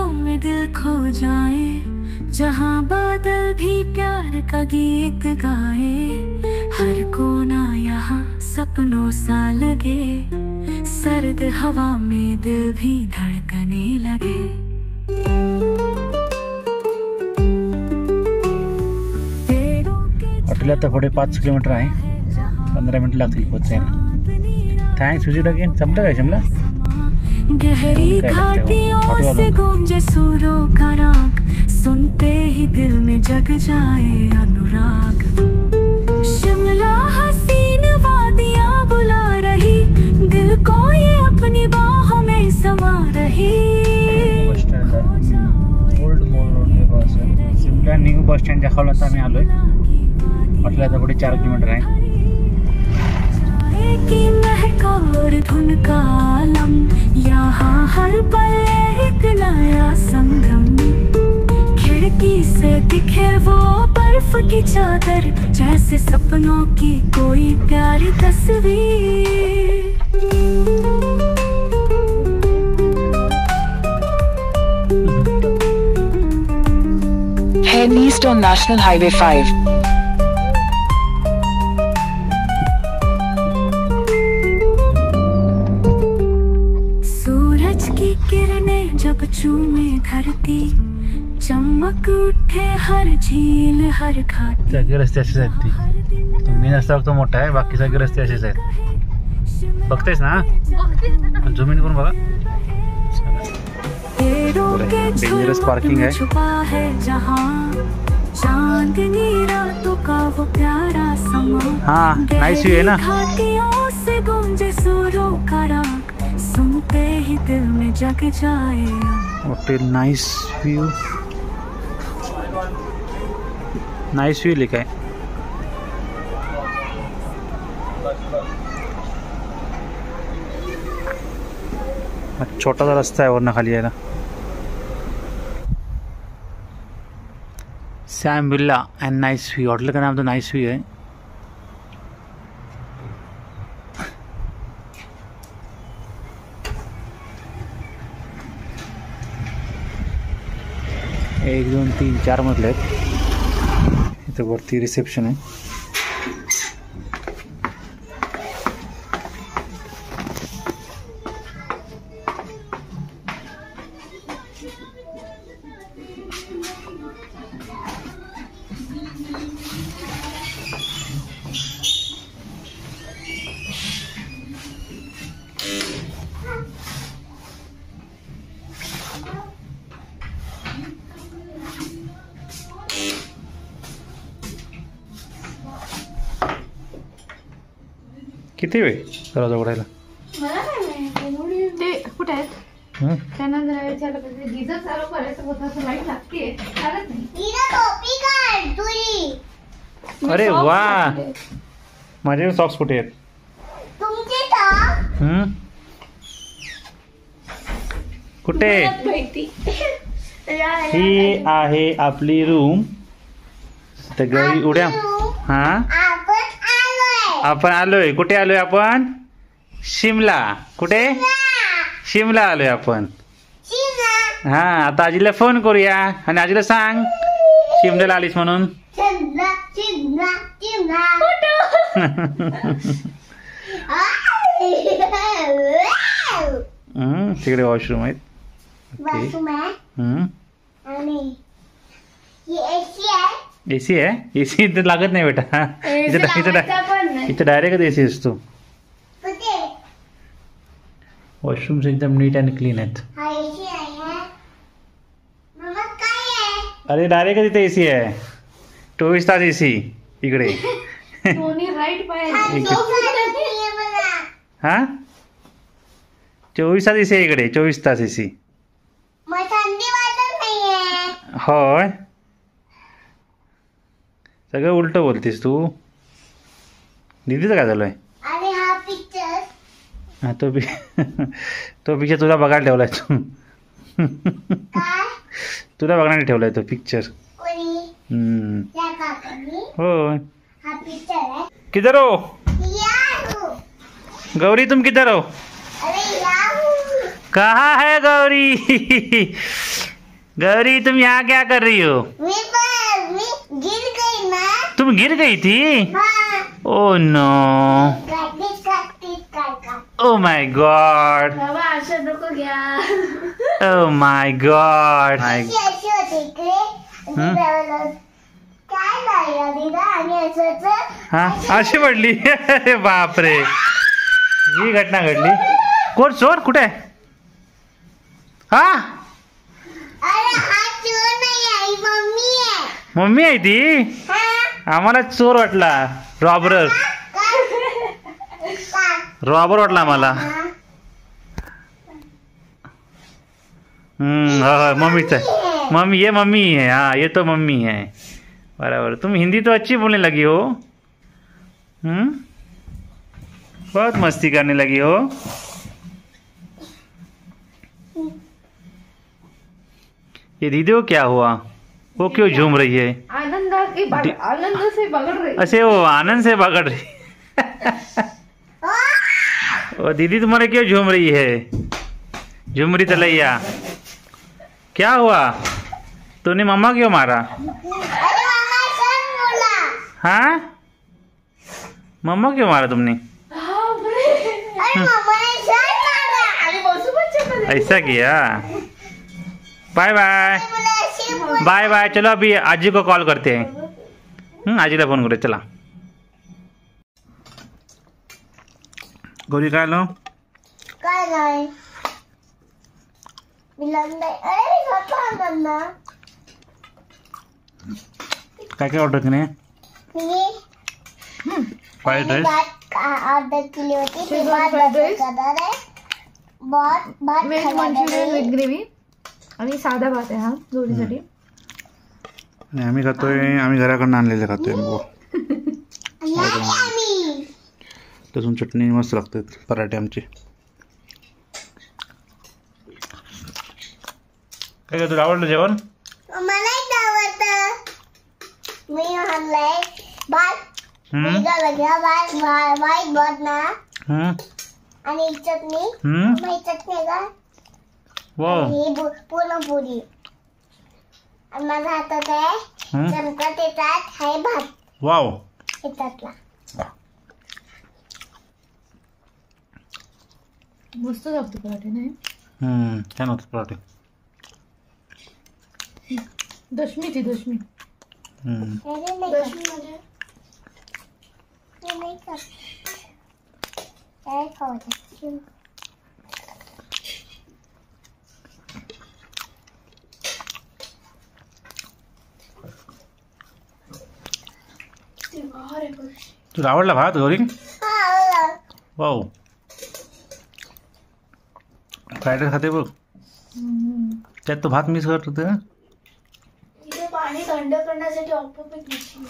बादलों में दिल खो जाए, जहाँ बादल भी प्यार का गीत गाए। हर कोना यहाँ सपनों सा लगे, सर्द हवा में दिल भी धड़कने लगे। हॉटेल आता पुढे 5 किलोमीटर आहे, 15 मिनिट लागतील पोहोचायला। Thanks visit again. संपलं काय शिमला? गहरी घाटियों से गूंजे सूरों का राग, सुनते ही दिल में जग जाए अनुराग। शिमला हसीन वादियाँ बुला रही, दिल को ये अपनी बाहों में समा रही। ओल्ड मॉल रोड के पास है शिमला न्यू बस स्टँड दाखवला आता आम्ही आलोय। हॉटेल पुढे 4 किलोमीटर आहे। की महक और धुन का आलम, यहाँ हर पल एक नया संगम। खिड़की से दिखे वो बर्फ की चादर, जैसे सपनों की कोई प्यारी तस्वीर। Head east on National Highway 5. किरणें जब चूमे धरती, चमक उठे हर झील हर घाटी। सगळे रस्ते असेच आहेत ती। मेन रस्ता फक्त मोठा आहे, बाकी सगळे रस्ते असेच आहेत। बघतेस ना? झूम इन करून बघा। डेंजरस पार्किंग है। छुपा है जहाँ चांदनी रातों का वो प्यारा समा। हाँ नाइस व्यू है ना? घाटियों से गूंजे सुरों का राग, सुनते ही दिल में जग जाए। Hotel nice view, nice view लिखा है। छोटा सा रास्ता है वरना खाली यायला। Sam villa and nice view, hotel का नाम तो नाइस व्यू है। एक 2 3 4 मजले आहेत। इथं वरती रिसेप्शन आहे। किती वेळ दरवाजा उघडायला? मला काय माहिती, ते कुठे आहेत? त्यांना जरा विचारलं पाहिजे, गीझर चालू करायचं होतं तर लाईट लागते, चालत नाही। टोपी काढ तुझी। अरे वा, माझे सॉक्स कुठे आहेत? तुमचे का? कुठे? ही आहे आपली रूम। तर गौरी उड्या। हा आपण आलोय। कुठे आलोय आपण? शिमला। कुठे? शिमला आलोय आपण। हा आता आजीला फोन करूया आणि आजीला सांग शिमल्याला आलीस म्हणून। तिकडे वॉशरूम आहेत। एसी आहे? एसी इथं लागत नाही बेटा, इथं डायरेक्ट एसी असतो। वॉशरूम एकदम नीट अँड क्लीन आहेत। अरे डायरेक्ट इथे एसी आहे, 24 तास एसी इकडे। हा 24 तास एसी आहे इकडे, 24 तास एसी। होय, सगळं उलट बोलतीस तू। दीदीचं काय झालंय? हा तो पिक्चर तुला बघायला ठेवलाय तू। तुला बघण्यासाठी ठेवलाय तो पिक्चर। होय। किधर हो गौरी, तुम किधर हो? कहाँ है गौरी? गौरी तुम यहाँ क्या कर रही हो? मी गिर गई ना। तुम गिर गई थी? हाँ। Oh no, oh my God, बाबा आशा नको घ्या. Oh my God. अशी होती इकडे. काय झालं दिदा आणि असंच. हा अशी पडली. अरे बापरे, ही घटना घडली. कोण चोर कुठे आहे? हा अरे हा चोर नाही आहे, मम्मी आहे. मम्मी आहे ती. हा? आम्हाला चोर वाटला, रॉबर रॉबर वाटला आम्हाला. हा? हाँ मम्मीच आहे. मम्मी ये मम्मी है. हाँ ये तो मम्मी है. बराबर. तुम हिंदी तो अच्छी बोलने लगी हो. बहुत मस्ती करने लगी हो. ये दीदी को क्या हुआ? वो क्यों झूम रही है? आनंद से बगड़ रही. अच्छा वो आनंद से पकड़ रही. वो दीदी तुम्हारे क्यों झूम रही है? झुमरी तलैया. क्या हुआ? तूने मम्मा क्यों मारा? अरे मामा सर बोला. हाँ मम्मा क्यों मारा तुमने? अरे मामा ने सर मारा. आणि बसू बच्चे. ऐसा किया. बाय बाय बोला अशी बोला. Bye bye. चलो अभी आजी को कॉल करते हैं. आजीला फोन करूया. चला गौरी काय लो? काय नाही. मिलन अरे स्वतः ना. काय काय ऑर्डर केले? मी फ्राइड राइस. भात ऑर्डर केली होती. ते भात करणार आहे. भात व्हेज मंचुरियन विथ ग्रेव्ही आणि साधा भात आहे हा जोडीसाठी. नाही आम्ही खातोय, आम्ही घराकडून आणलेले खातोय. आम्ही लसूण चटणी मस्त लागतात पराठे आमचे. काय काय तुला आवडलं जेवण? मला आवडतं. मी आणलंय भात. मी घ्या भात वाईट भात ना. आणि चटणी. मी चटणी का वाव ही पुरणपोळी. आणि माझ्या हातात आहे चमचा. त्याच्यात आहे भात. वाव त्याच्यातला. मस्त लागतो पराठे नाही. छान होतं पराठे. दशमी ती दशमी. अरे नाही खात. मी नाही खात. काय खावं? तुला आवडला भात गौरी? हा. वाव. फ्राईड राईस खाते बघ. त्यात तो भात मिस करत होते ना. इथे पाणी थंड करण्यासाठी ऑक्टोपस मशीन.